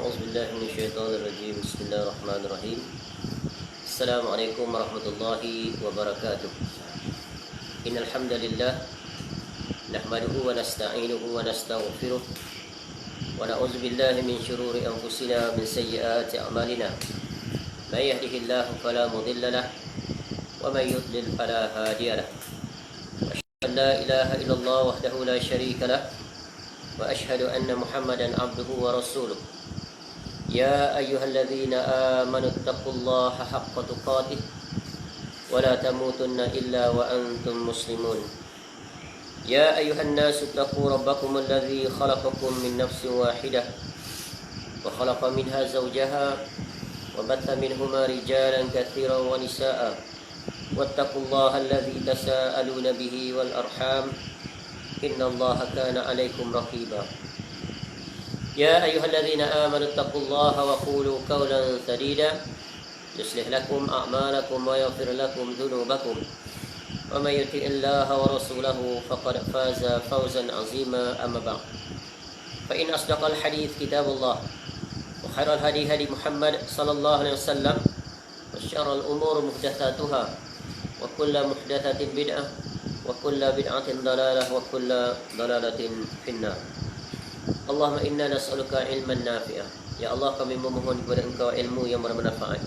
أعوذ بالله من الشيطان الرجيم. بسم الله الرحمن الرحيم. السلام عليكم ورحمة الله وبركاته. إن الحمد لله نحمده ونستعينه ونستغفره ونعوذ بالله من شرور أنفسنا ومن سيئات أعمالنا. من يهده الله فلا مضل له ومن يضلل فلا هادي له. وأشهد أن لا إله إلا الله وحده لا شريك له وأشهد أن محمدا عبده ورسوله. يا أيها الذين آمنوا اتقوا الله حق تقاته ولا تموتن إلا وأنتم مسلمون. يا أيها الناس اتقوا ربكم الذي خلقكم من نفس واحدة وخلق منها زوجها وبث منهما رجالا كثيرا ونساء واتقوا الله الذي تساءلون به والأرحام إن الله كان عليكم رقيبا. يا أيها الذين آمنوا اتقوا الله وقولوا قولا سديدا يصلح لكم أعمالكم ويغفر لكم ذنوبكم ومن يطع الله ورسوله فقد فاز فوزا عظيما. أما بعد فإن أصدق الحديث كتاب الله وخير الهدي هدي محمد صلى الله عليه وسلم وشر الأمور محدثاتها وكل محدثة بدعة وكل بدعة ضلالة وكل ضلالة في النار. Allahumma inna nas'aluka ilman nafi'ah. Ya Allah, kami memohon kepada Engkau ilmu yang bermanfaat,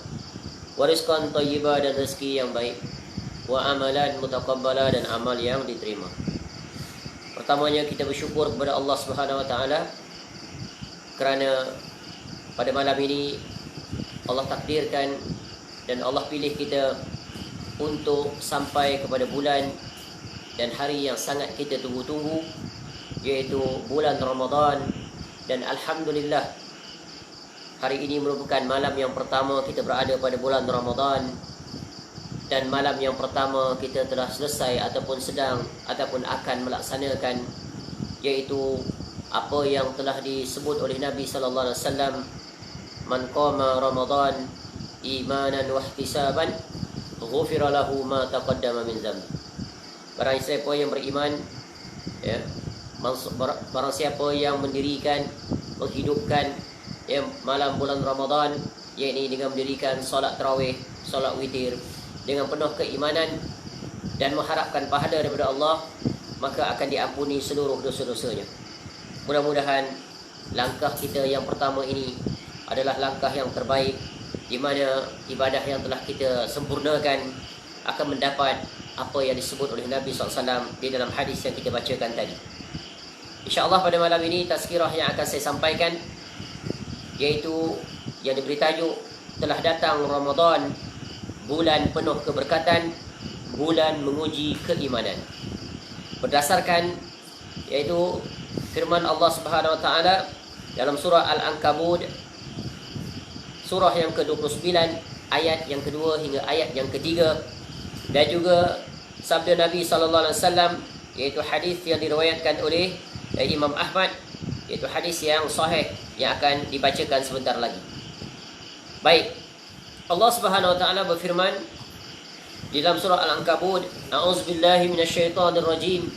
wa rizqan thayyibah, dan rezeki yang baik, wa amalan mutaqabbalah, dan amal yang diterima. Pertamanya kita bersyukur kepada Allah Subhanahu wa taala kerana pada malam ini Allah takdirkan dan Allah pilih kita untuk sampai kepada bulan dan hari yang sangat kita tunggu-tunggu, yaitu bulan Ramadan. Dan Alhamdulillah, hari ini merupakan malam yang pertama kita berada pada bulan Ramadan, dan malam yang pertama kita telah selesai ataupun sedang ataupun akan melaksanakan, yaitu apa yang telah disebut oleh Nabi sallallahu alaihi wasallam, man qama Ramadan imanan wa ihtisaban ghufira lahu ma taqaddama min dhanbi. Barang siapa yang beriman, ya, barang siapa yang mendirikan, menghidupkan malam bulan Ramadan, yakni dengan mendirikan solat tarawih, solat witir dengan penuh keimanan dan mengharapkan pahala daripada Allah, maka akan diampuni seluruh dosa-dosanya. Mudah-mudahan langkah kita yang pertama ini adalah langkah yang terbaik, di mana ibadah yang telah kita sempurnakan akan mendapat apa yang disebut oleh Nabi SAW di dalam hadis yang kita bacakan tadi. InsyaAllah pada malam ini tazkirah yang akan saya sampaikan, yaitu yang diberi tajuk telah datang Ramadan, bulan penuh keberkatan, bulan menguji keimanan. Berdasarkan yaitu firman Allah Subhanahu wa taala dalam surah Al-Ankabut, surah yang ke-29, ayat yang kedua hingga ayat yang ketiga, dan juga sabda Nabi sallallahu alaihi wasallam, yaitu hadis yang diriwayatkan oleh Imam Ahmad, iaitu hadis yang sahih yang akan dibacakan sebentar lagi. Baik, Allah Subhanahu wa taala berfirman di dalam surah Al-Ankabut, a'udzubillahi minasyaitonir rajim,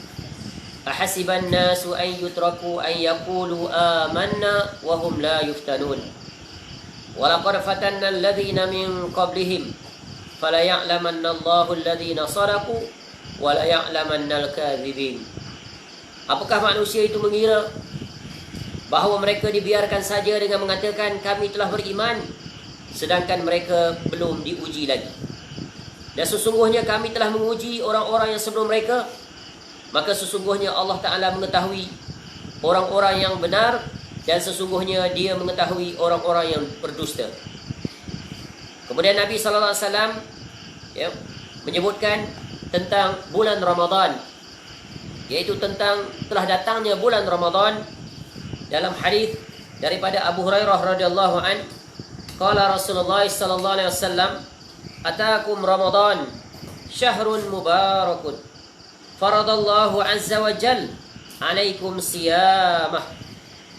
ahasiban nasu an yutraku an yaqulu amanna wa hum la yuftanun wa laqad fatanna alladhina min qablihim fala ya'lamanna Allahu alladhina sadaqu wa la ya'lamanna al-kadhibin. Apakah manusia itu mengira bahawa mereka dibiarkan saja dengan mengatakan kami telah beriman, sedangkan mereka belum diuji lagi? Dan sesungguhnya kami telah menguji orang-orang yang sebelum mereka, maka sesungguhnya Allah Ta'ala mengetahui orang-orang yang benar, dan sesungguhnya Dia mengetahui orang-orang yang berdusta. Kemudian Nabi SAW menyebutkan tentang bulan Ramadan, yaitu tentang telah datangnya bulan Ramadan, dalam hadis daripada Abu Hurairah radhiyallahu an, qala Rasulullah sallallahu alaihi wasallam, ataakum Ramadan syahrun mubarakun faradallahu azza wa jal alaikum siyamah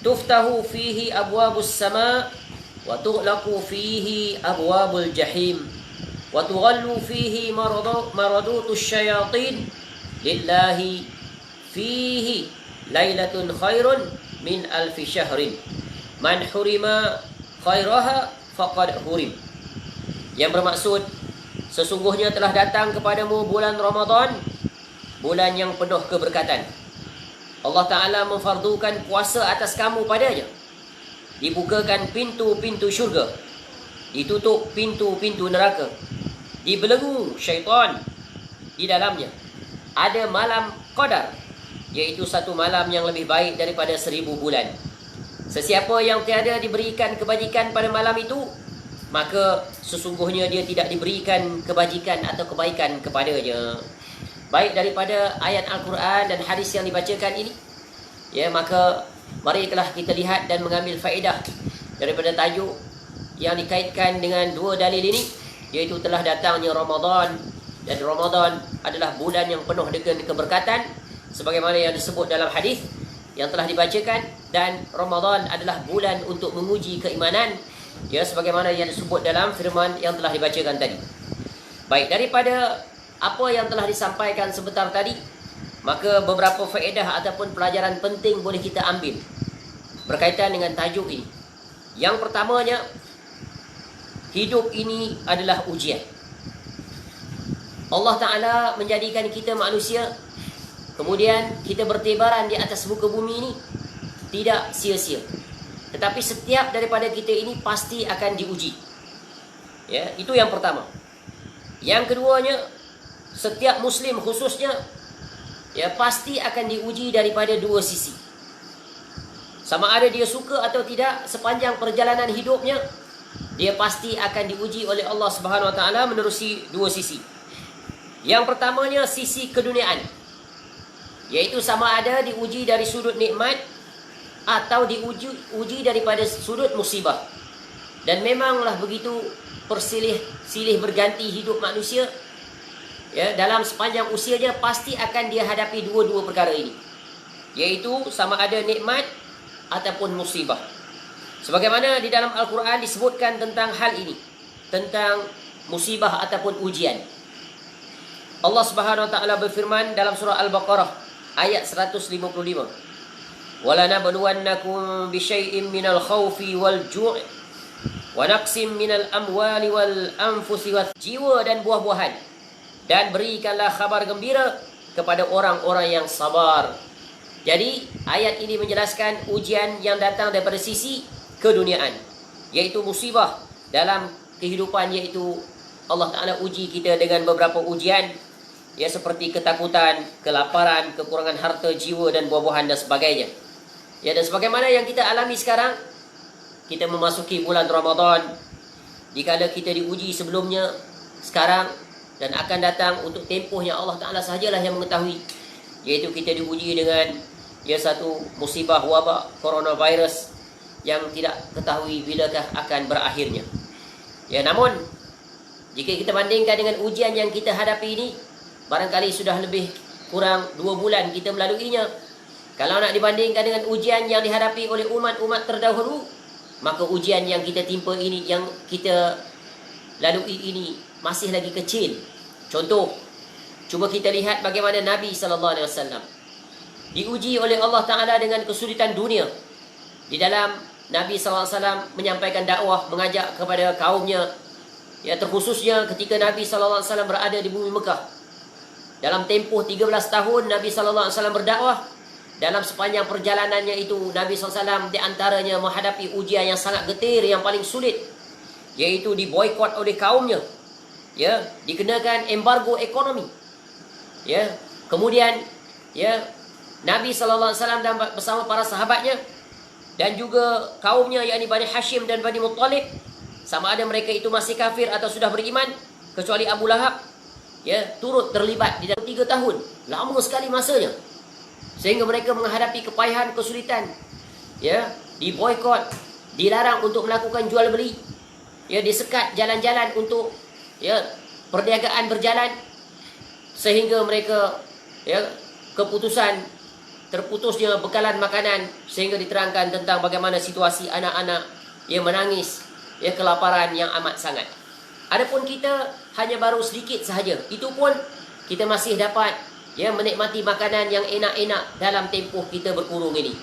tuftahu fihi abwabus sama wa tughlaqu fihi abwabul jahim wa tughallu fihi maradutus syayatin lillahi fihi lailatun khairun min alfi syahrin man hurima khairaha faqad hurim. Yang bermaksud, sesungguhnya telah datang kepadamu bulan Ramadan, bulan yang penuh keberkatan. Allah Ta'ala memfardukan puasa atas kamu padanya. Dibukakan pintu-pintu syurga, ditutup pintu-pintu neraka, dibelenggu syaitan di dalamnya. Ada malam qadar, iaitu satu malam yang lebih baik daripada 1000 bulan. Sesiapa yang tiada diberikan kebajikan pada malam itu, maka sesungguhnya dia tidak diberikan kebajikan atau kebaikan kepadanya. Baik daripada ayat Al-Quran dan hadis yang dibacakan ini, ya, maka marilah kita lihat dan mengambil faedah daripada tajuk yang dikaitkan dengan dua dalil ini, iaitu telah datangnya Ramadan, dan Ramadan adalah bulan yang penuh dengan keberkatan sebagaimana yang disebut dalam hadis yang telah dibacakan, dan Ramadan adalah bulan untuk menguji keimanan, ya, sebagaimana yang disebut dalam firman yang telah dibacakan tadi. Baik, daripada apa yang telah disampaikan sebentar tadi, maka beberapa faedah ataupun pelajaran penting boleh kita ambil berkaitan dengan tajuk ini. Yang pertamanya, hidup ini adalah ujian. Allah Ta'ala menjadikan kita manusia, kemudian kita bertebaran di atas muka bumi ini tidak sia-sia. Tetapi setiap daripada kita ini pasti akan diuji. Ya, itu yang pertama. Yang keduanya, setiap Muslim khususnya, ya, pasti akan diuji daripada dua sisi. Sama ada dia suka atau tidak, sepanjang perjalanan hidupnya, dia pasti akan diuji oleh Allah Subhanahu Wa Taala menerusi dua sisi. Yang pertamanya sisi keduniaan, yaitu sama ada diuji dari sudut nikmat atau diuji daripada sudut musibah. Dan memanglah begitu persilih-silih berganti hidup manusia, ya, dalam sepanjang usianya pasti akan dia hadapi dua-dua perkara ini, yaitu sama ada nikmat ataupun musibah. Sebagaimana di dalam Al-Quran disebutkan tentang hal ini, tentang musibah ataupun ujian. Allah Subhanahu Wa Taala berfirman dalam surah Al-Baqarah ayat 155, وَلَنَبْلُوَنَّكُمْ بِشَيْءٍ مِنَ الْخَوْفِ وَالْجُوعِ وَنَقْسٍ مِنَ الْأَمْوَالِ وَالْأَنْفُسِ jiwa dan buah-buahan, dan berikanlah kabar gembira kepada orang-orang yang sabar. Jadi ayat ini menjelaskan ujian yang datang daripada sisi keduniaan, yaitu musibah dalam kehidupan, yaitu Allah Ta'ala uji kita dengan beberapa ujian, ya, seperti ketakutan, kelaparan, kekurangan harta, jiwa dan buah-buahan dan sebagainya. Ya, dan sebagaimana yang kita alami sekarang, kita memasuki bulan Ramadan, dikala kita diuji sebelumnya, sekarang dan akan datang untuk tempoh yang Allah Ta'ala sahajalah yang mengetahui, yaitu kita diuji dengan, ya, satu musibah wabak coronavirus yang tidak ketahui bilakah akan berakhirnya. Ya, namun jika kita bandingkan dengan ujian yang kita hadapi ini, barangkali sudah lebih kurang 2 bulan kita melaluinya. Kalau nak dibandingkan dengan ujian yang dihadapi oleh umat-umat terdahulu, maka ujian yang kita timpa ini, yang kita lalui ini, masih lagi kecil. Contoh, cuba kita lihat bagaimana Nabi SAW diuji oleh Allah Ta'ala dengan kesulitan dunia. Di dalam Nabi SAW menyampaikan dakwah, mengajak kepada kaumnya, ya, terkhususnya ketika Nabi SAW berada di bumi Mekah. Dalam tempoh 13 tahun Nabi SAW berdakwah. Dalam sepanjang perjalanannya itu, Nabi SAW di antaranya menghadapi ujian yang sangat getir, yang paling sulit, yaitu diboikot oleh kaumnya, ya, dikenakan embargo ekonomi, ya. Kemudian, ya, Nabi SAW dan bersama para sahabatnya dan juga kaumnya, yakni Bani Hashim dan Bani Muttalib, sama ada mereka itu masih kafir atau sudah beriman, kecuali Abu Lahab, ya, turut terlibat di dalam 3 tahun. Lama sekali masanya, sehingga mereka menghadapi kepayahan, kesulitan, ya, diboikot, dilarang untuk melakukan jual beli, ya, disekat jalan-jalan untuk, ya, perniagaan berjalan, sehingga mereka, ya, terputusnya bekalan makanan, sehingga diterangkan tentang bagaimana situasi anak-anak yang menangis, ya, kelaparan yang amat sangat. Adapun kita hanya baru sedikit sahaja, itu pun kita masih dapat, ya, menikmati makanan yang enak-enak dalam tempoh kita berkurung ini.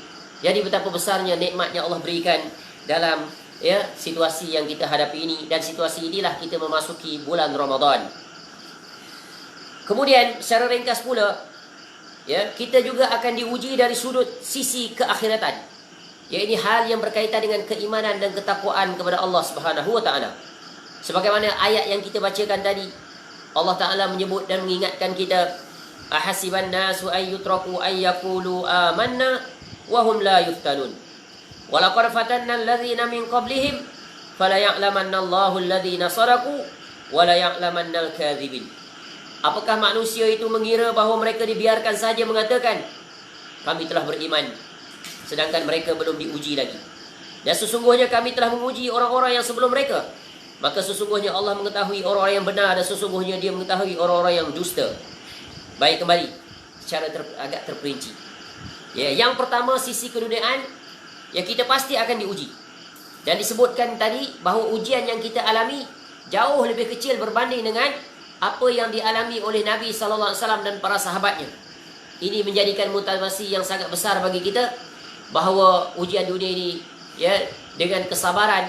Jadi betapa besarnya nikmat yang Allah berikan dalam ya situasi yang kita hadapi ini, dan situasi inilah kita memasuki bulan Ramadan. Kemudian secara ringkas pula, ya, kita juga akan diuji dari sudut sisi keakhiratan. Ya, ini hal yang berkaitan dengan keimanan dan ketakwaan kepada Allah Subhanahu wa taala. Sebagaimana ayat yang kita bacakan tadi, Allah Taala menyebut dan mengingatkan kita, ahasiban nasu ay yutraku ay yaqulu amanna wa hum la yuftanun. Walaqad fatanna alladhina min qablihim fala ya'lamanna Allahu alladhina sadaku wa la ya'lamanna al-kadzibin. Apakah manusia itu mengira bahawa mereka dibiarkan saja mengatakan kami telah beriman, sedangkan mereka belum diuji lagi? Dan sesungguhnya kami telah menguji orang-orang yang sebelum mereka, maka sesungguhnya Allah mengetahui orang-orang yang benar, dan sesungguhnya Dia mengetahui orang-orang yang dusta. Baik, kembali secara agak terperinci. Ya, yang pertama sisi keduniaan, ya, kita pasti akan diuji. Dan disebutkan tadi bahawa ujian yang kita alami jauh lebih kecil berbanding dengan apa yang dialami oleh Nabi SAW dan para sahabatnya. Ini menjadikan motivasi yang sangat besar bagi kita bahawa ujian dunia ini, ya, dengan kesabaran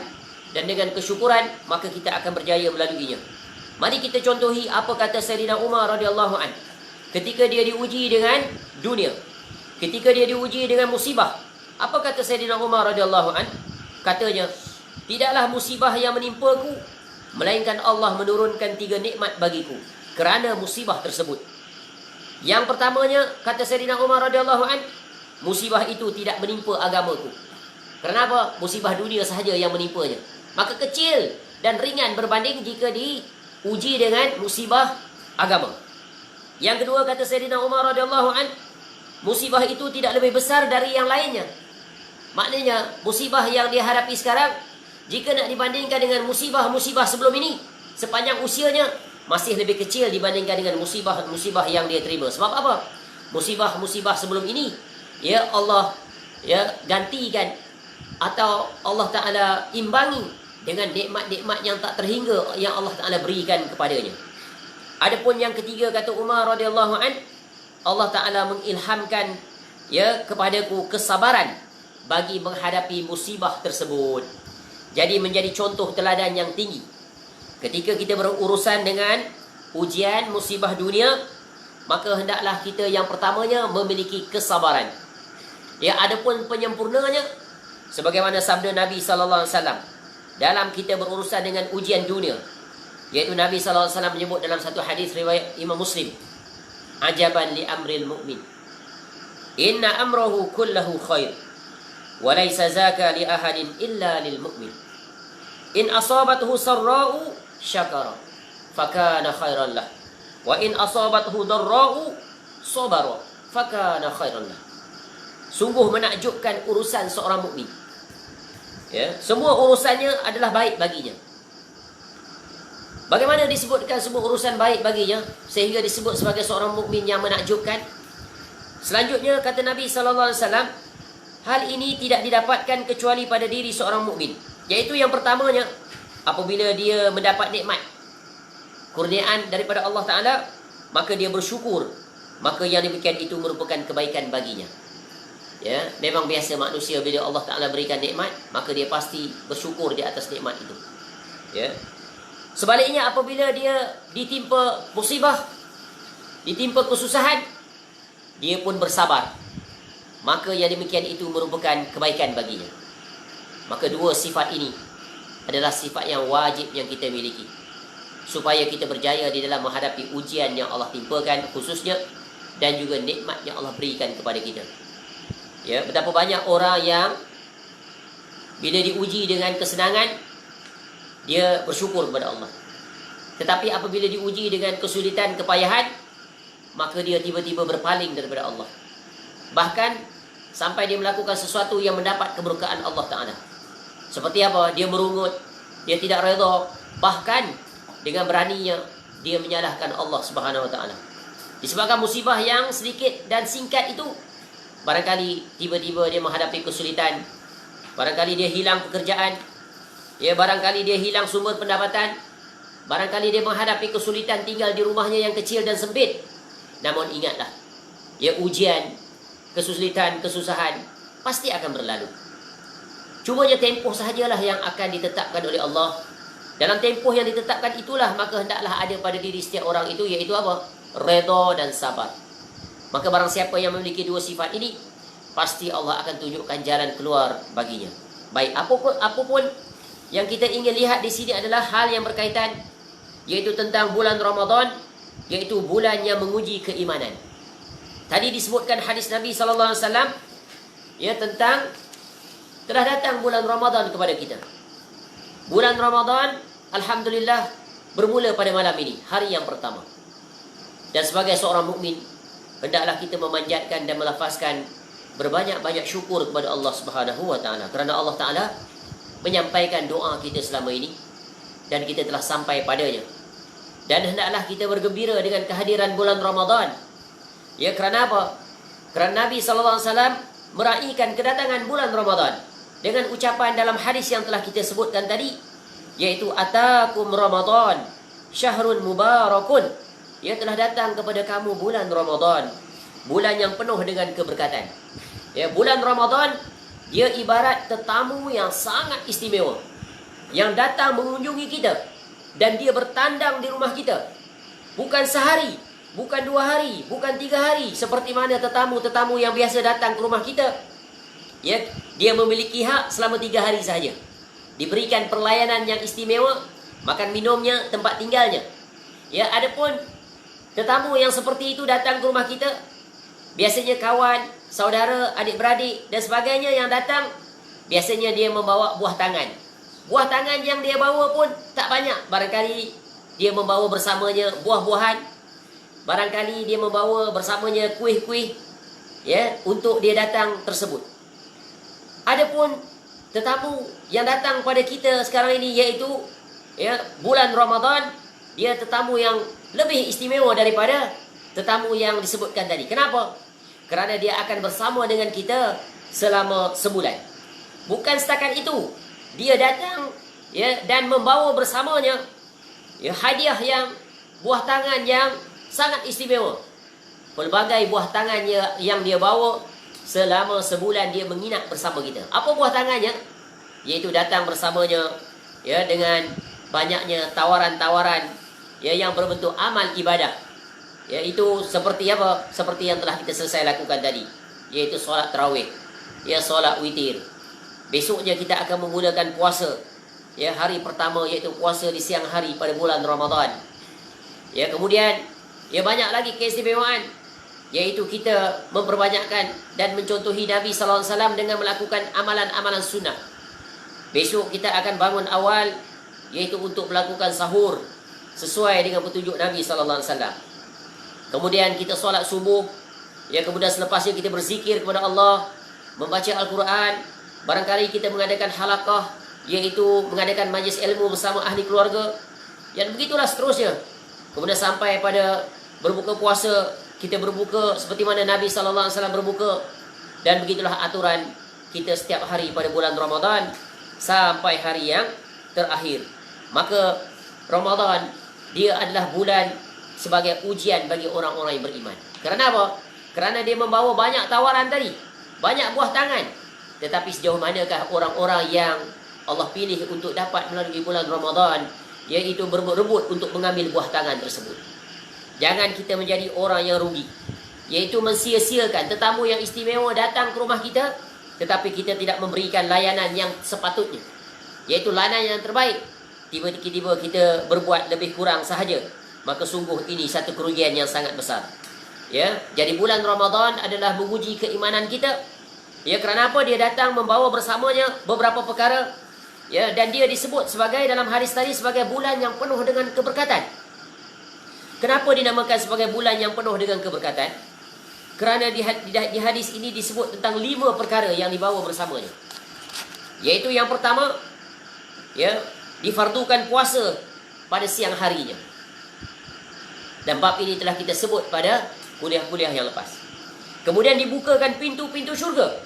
dan dengan kesyukuran, maka kita akan berjaya melaluinya. Mari kita contohi apa kata Sayyidina Umar radhiyallahu an ketika dia diuji dengan dunia, ketika dia diuji dengan musibah. Apa kata Sayyidina Umar radhiyallahu an? Katanya, tidaklah musibah yang menimpaku, melainkan Allah menurunkan 3 nikmat bagiku kerana musibah tersebut. Yang pertamanya, kata Sayyidina Umar radhiyallahu an, musibah itu tidak menimpa agamaku. Kenapa? Musibah dunia sahaja yang menimpanya. Maka kecil dan ringan berbanding jika diuji dengan musibah agama. Yang kedua, kata Sayyidina Umar radhiyallahu an, musibah itu tidak lebih besar dari yang lainnya. Maknanya musibah yang dia hadapi sekarang, jika nak dibandingkan dengan musibah-musibah sebelum ini, sepanjang usianya masih lebih kecil dibandingkan dengan musibah-musibah yang dia terima. Sebab apa? Musibah-musibah sebelum ini, ya, Allah, ya, gantikan atau Allah Ta'ala imbangi dengan nikmat-nikmat yang tak terhingga yang Allah Ta'ala berikan kepadanya. Adapun yang ketiga, kata Umar radhiyallahu an, Allah Ta'ala mengilhamkan, ya, kepadaku kesabaran bagi menghadapi musibah tersebut. Jadi menjadi contoh teladan yang tinggi. Ketika kita berurusan dengan ujian musibah dunia, maka hendaklah kita yang pertamanya memiliki kesabaran. Ya, adapun penyempurnanya, sebagaimana sabda Nabi sallallahu alaihi wasallam dalam kita berurusan dengan ujian dunia, yaitu Nabi sallallahu alaihi wasallam menyebut dalam satu hadis riwayat Imam Muslim, ajaban li amril mu'min, inna amrahu kullahu khair, wa laysa zaka li ahadin illa lil mu'min. In asabathu sarra'u syakara fakana khairan lah, wa in asabathu darra'u sabara fakana khairan lah. Sungguh menakjubkan urusan seorang mukmin. Ya, semua urusannya adalah baik baginya. Bagaimana disebutkan semua urusan baik baginya sehingga disebut sebagai seorang mukmin yang menakjubkan? Selanjutnya, kata Nabi sallallahu alaihi wasallam, hal ini tidak didapatkan kecuali pada diri seorang mukmin. Yaitu yang pertamanya, apabila dia mendapat nikmat, kurniaan daripada Allah Ta'ala, maka dia bersyukur. Maka yang demikian itu merupakan kebaikan baginya. Ya, memang biasa manusia bila Allah Ta'ala berikan nikmat, maka dia pasti bersyukur di atas nikmat itu. Ya. Sebaliknya, apabila dia ditimpa musibah, ditimpa kesusahan, dia pun bersabar. Maka yang demikian itu merupakan kebaikan baginya. Maka dua sifat ini adalah sifat yang wajib yang kita miliki, supaya kita berjaya di dalam menghadapi ujian yang Allah timpakan khususnya, dan juga nikmat yang Allah berikan kepada kita. Ya, betapa banyak orang yang bila diuji dengan kesenangan, dia bersyukur kepada Allah. Tetapi apabila diuji dengan kesulitan, kepayahan, maka dia tiba-tiba berpaling daripada Allah. Bahkan sampai dia melakukan sesuatu yang mendapat keberkahan Allah Ta'ala. Seperti apa? Dia merungut, dia tidak redha, bahkan dengan beraninya dia menyalahkan Allah Subhanahu Wa Ta'ala. Disebabkan musibah yang sedikit dan singkat itu, barangkali tiba-tiba dia menghadapi kesulitan, barangkali dia hilang pekerjaan, ya, barangkali dia hilang sumber pendapatan, barangkali dia menghadapi kesulitan tinggal di rumahnya yang kecil dan sempit. Namun ingatlah, ya, ujian, kesulitan, kesusahan pasti akan berlalu. Cumanya tempoh sahajalah yang akan ditetapkan oleh Allah. Dalam tempoh yang ditetapkan itulah maka hendaklah ada pada diri setiap orang itu, iaitu apa? Redha dan sabar. Maka barang siapa yang memiliki dua sifat ini, pasti Allah akan tunjukkan jalan keluar baginya. Baik, apapun yang kita ingin lihat di sini adalah hal yang berkaitan, yaitu tentang bulan Ramadan, yaitu bulan yang menguji keimanan. Tadi disebutkan hadis Nabi SAW, ya, tentang telah datang bulan Ramadan kepada kita. Bulan Ramadan, alhamdulillah, bermula pada malam ini, hari yang pertama. Dan sebagai seorang mukmin, hendaklah kita memanjatkan dan melafazkan berbanyak-banyak syukur kepada Allah Subhanahu wa taala, kerana Allah Taala menyampaikan doa kita selama ini dan kita telah sampai padanya. Dan hendaklah kita bergembira dengan kehadiran bulan Ramadan. Ya, kerana apa? Kerana Nabi SAW meraihkan kedatangan bulan Ramadan dengan ucapan dalam hadis yang telah kita sebutkan tadi, yaitu atakum Ramadan syahrun mubarakun. Ya, telah datang kepada kamu bulan Ramadan, bulan yang penuh dengan keberkatan. Ya, bulan Ramadan dia ibarat tetamu yang sangat istimewa yang datang mengunjungi kita dan dia bertandang di rumah kita. Bukan sehari, bukan 2 hari, bukan 3 hari seperti mana tetamu-tetamu yang biasa datang ke rumah kita. Ya, dia memiliki hak selama 3 hari sahaja. Diberikan perlayanan yang istimewa, makan minumnya, tempat tinggalnya. Ya, adapun tetamu yang seperti itu datang ke rumah kita, biasanya kawan, saudara, adik-beradik dan sebagainya yang datang, biasanya dia membawa buah tangan. Buah tangan yang dia bawa pun tak banyak. Barangkali dia membawa bersamanya buah-buahan, barangkali dia membawa bersamanya kuih-kuih, ya, untuk dia datang tersebut. Adapun tetamu yang datang pada kita sekarang ini, yaitu, ya, bulan Ramadan, dia tetamu yang lebih istimewa daripada tetamu yang disebutkan tadi. Kenapa? Kerana dia akan bersama dengan kita selama sebulan. Bukan setakat itu, dia datang, ya, dan membawa bersamanya, ya, hadiah yang buah tangan yang sangat istimewa. Pelbagai buah tangan yang dia bawa selama sebulan dia menginap bersama kita. Apa buah tangannya? Yaitu datang bersamanya, ya, dengan banyaknya tawaran-tawaran, ya, yang berbentuk amal ibadah. Ya, itu seperti apa? Seperti yang telah kita selesai lakukan tadi, yaitu solat tarawih, ya, solat witir. Besoknya kita akan menggunakan puasa, ya, hari pertama iaitu puasa di siang hari pada bulan Ramadan. Ya, kemudian, ya, banyak lagi keistimewaan, yaitu kita memperbanyakkan dan mencontohi Nabi SAW dengan melakukan amalan-amalan sunnah. Besok kita akan bangun awal, yaitu untuk melakukan sahur sesuai dengan petunjuk Nabi SAW. Kemudian kita solat subuh, ya, kemudian selepasnya kita berzikir kepada Allah, membaca Al-Quran. Barangkali kita mengadakan halaqah, yaitu mengadakan majlis ilmu bersama ahli keluarga. Dan begitulah seterusnya. Kemudian sampai pada berbuka puasa, kita berbuka seperti mana Nabi SAW berbuka. Dan begitulah aturan kita setiap hari pada bulan Ramadan sampai hari yang terakhir. Maka Ramadan dia adalah bulan sebagai ujian bagi orang-orang yang beriman. Kerana apa? Kerana dia membawa banyak tawaran tadi, banyak buah tangan. Tetapi sejauh manakah orang-orang yang Allah pilih untuk dapat melalui bulan Ramadan, iaitu berebut untuk mengambil buah tangan tersebut. Jangan kita menjadi orang yang rugi, iaitu mensia-siakan tetamu yang istimewa datang ke rumah kita, tetapi kita tidak memberikan layanan yang sepatutnya, yaitu layanan yang terbaik. Tiba-tiba kita berbuat lebih kurang sahaja, maka sungguh ini satu kerugian yang sangat besar. Ya, jadi bulan Ramadan adalah menguji keimanan kita. Ya, kerana apa? Dia datang membawa bersamanya beberapa perkara, ya, dan dia disebut sebagai dalam hadis tadi sebagai bulan yang penuh dengan keberkatan. Kenapa dinamakan sebagai bulan yang penuh dengan keberkatan? Kerana di hadis ini disebut tentang 5 perkara yang dibawa bersamanya. Yaitu yang pertama, ya, difardukan puasa pada siang harinya. Dan bab ini telah kita sebut pada kuliah-kuliah yang lepas. Kemudian dibukakan pintu-pintu syurga.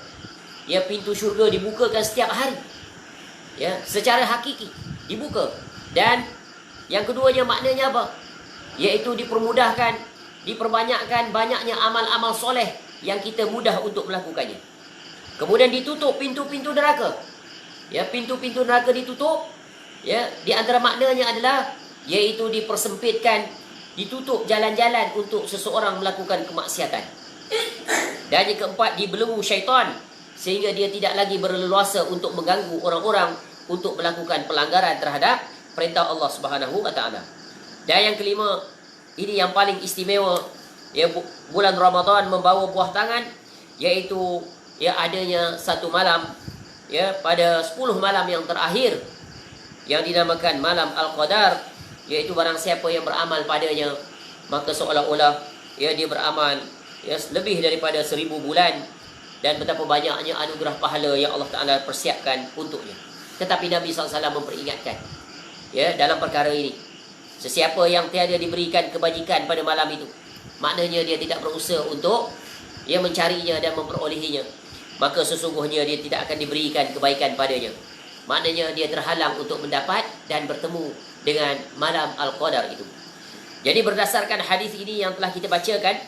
Ya, pintu syurga dibukakan setiap hari. Ya, secara hakiki dibuka. Dan yang keduanya maknanya apa? Yaitu dipermudahkan, diperbanyakkan banyaknya amal-amal soleh yang kita mudah untuk melakukannya. Kemudian ditutup pintu-pintu neraka. Ya, pintu-pintu neraka ditutup. Ya, di antara maknanya adalah iaitu dipersempitkan, ditutup jalan-jalan untuk seseorang melakukan kemaksiatan. Dan yang keempat, dibelenggu syaitan sehingga dia tidak lagi berleluasa untuk mengganggu orang-orang untuk melakukan pelanggaran terhadap perintah Allah Subhanahu wa taala. Dan yang kelima, ini yang paling istimewa, ya, bulan Ramadan membawa buah tangan, iaitu ya adanya satu malam, ya, pada 10 malam yang terakhir yang dinamakan malam Al-Qadar, iaitu barang siapa yang beramal padanya maka seolah-olah ya dia beramal ya lebih daripada 1000 bulan, dan betapa banyaknya anugerah pahala yang Allah Ta'ala persiapkan untuknya. Tetapi Nabi SAW memperingatkan, ya, dalam perkara ini, sesiapa yang tiada diberikan kebajikan pada malam itu, maknanya dia tidak berusaha untuk ya mencarinya dan memperolehinya, maka sesungguhnya dia tidak akan diberikan kebaikan padanya. Maknanya dia terhalang untuk mendapat dan bertemu dengan malam Al-Qadar itu. Jadi berdasarkan hadis ini yang telah kita bacakan,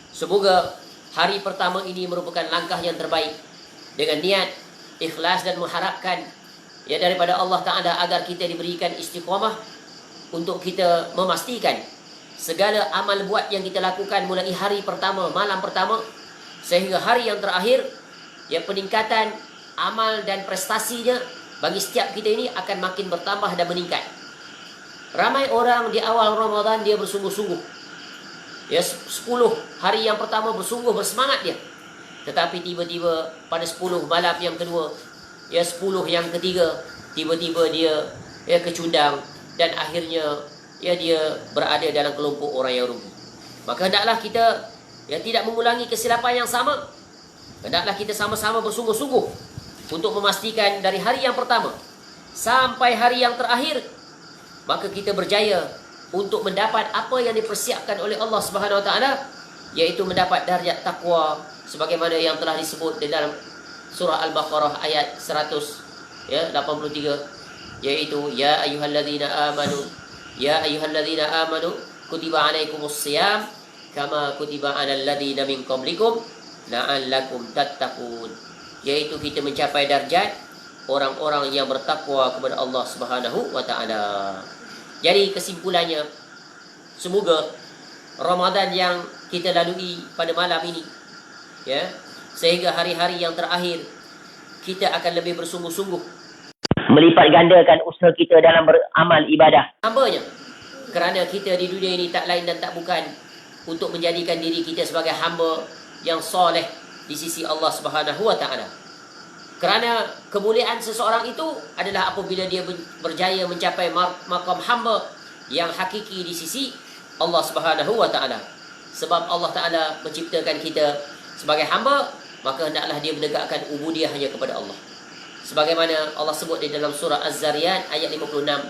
semoga hari pertama ini merupakan langkah yang terbaik dengan niat, ikhlas dan mengharapkan ya daripada Allah Ta'ala agar kita diberikan istiqamah untuk kita memastikan segala amal buat yang kita lakukan mulai hari pertama, malam pertama sehingga hari yang terakhir, ya, peningkatan amal dan prestasinya bagi setiap kita ini akan makin bertambah dan meningkat. Ramai orang di awal Ramadan dia bersungguh-sungguh, ya, 10 hari yang pertama bersungguh bersemangat dia, tetapi tiba-tiba pada 10 malam yang kedua, ya 10 yang ketiga, tiba-tiba dia ya kecundang dan akhirnya ya dia berada dalam kelompok orang yang rugi. Maka hendaklah kita ya tidak mengulangi kesilapan yang sama. Hendaklah kita sama-sama bersungguh-sungguh untuk memastikan dari hari yang pertama sampai hari yang terakhir, maka kita berjaya untuk mendapat apa yang dipersiapkan oleh Allah Subhanahu wa taala, yaitu mendapat darjat takwa sebagaimana yang telah disebut di dalam surah Al-Baqarah ayat 183, yaitu ya ayyuhalladzina amanu kutiba alaikumusiyam kama kutiba alal ladzina min qablikum la'allakum tattaqun, yaitu kita mencapai darjat orang-orang yang bertakwa kepada Allah Subhanahu wa taala. Jadi kesimpulannya, semoga Ramadan yang kita lalui pada malam ini, ya, sehingga hari-hari yang terakhir kita akan lebih bersungguh-sungguh melipat gandakan usaha kita dalam beramal ibadah hambanya, kerana kita di dunia ini tak lain dan tak bukan untuk menjadikan diri kita sebagai hamba yang soleh di sisi Allah Subhanahu wa taala. Kerana kemuliaan seseorang itu adalah apabila dia berjaya mencapai makam hamba yang hakiki di sisi Allah Subhanahu wa taala. Sebab Allah Taala menciptakan kita sebagai hamba, maka hendaklah dia menegakkan ubudiyah hanya kepada Allah. Sebagaimana Allah sebut di dalam surah Az-Zariyat ayat 56,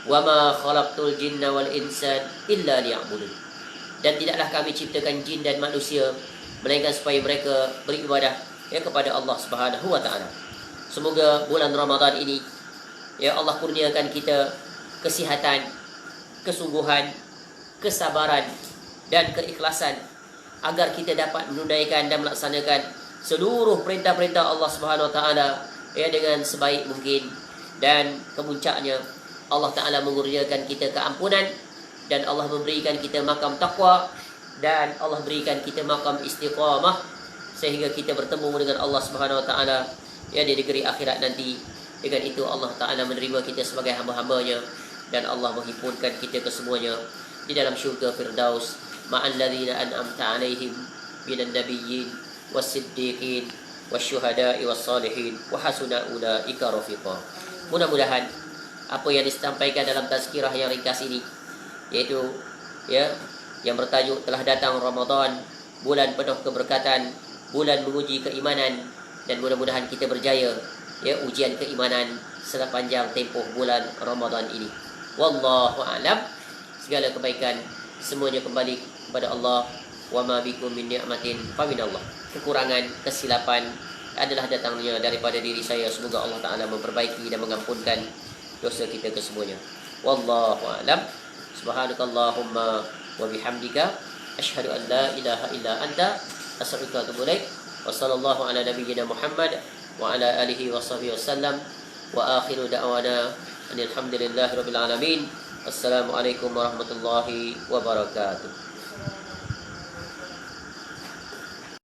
"Wa ma khalaqtul jinna wal insa illa liya'budun." Dan tidaklah kami ciptakan jin dan manusia melainkan supaya mereka beribadah ya kepada Allah Subhanahu wa taala. Semoga bulan Ramadan ini ya Allah kurniakan kita kesihatan, kesungguhan, kesabaran dan keikhlasan agar kita dapat menunaikan dan melaksanakan seluruh perintah-perintah Allah Subhanahu wa taala ya dengan sebaik mungkin, dan kemuncaknya Allah Taala mengurniakan kita keampunan dan Allah memberikan kita makam takwa dan Allah berikan kita makam istiqamah sehingga kita bertemu dengan Allah Subhanahu wa taala ya di negeri akhirat nanti. Dengan itu Allah Taala menerima kita sebagai hamba-hambanya dan Allah menghimpunkan kita kesemuanya di dalam syurga Firdaus ma'al ladzina an'amta 'alaihim minan nabiyyin was-siddiqin wasyuhada'i was-salihin wa hasuna ulaika rafiqa. Mudah-mudahan apa yang disampaikan dalam tazkirah yang ringkas ini, yaitu ya yang bertajuk telah datang Ramadan, bulan penuh keberkatan, bulan menguji keimanan, dan mudah-mudahan kita berjaya ya ujian keimanan sepanjang tempoh bulan Ramadan ini. Wallahu a'lam. Segala kebaikan semuanya kembali kepada Allah. Wa ma bikum min ni'matin fa minallah. Kekurangan, kesilapan adalah datangnya daripada diri saya. Semoga Allah Taala memperbaiki dan mengampunkan dosa kita kesemuanya. Wallahu a'lam. Subhanakallahumma wa bihamdika asyhadu an la ilaha illa anta astaghfiruka wa atubu ilaik. Wassallallahu ala nabiyyina Muhammad wa ala alihi wa sahbihi wasallam. Wa akhiru da'wana alhamdulillahi rabbil alamin. Assalamualaikum warahmatullahi wabarakatuh.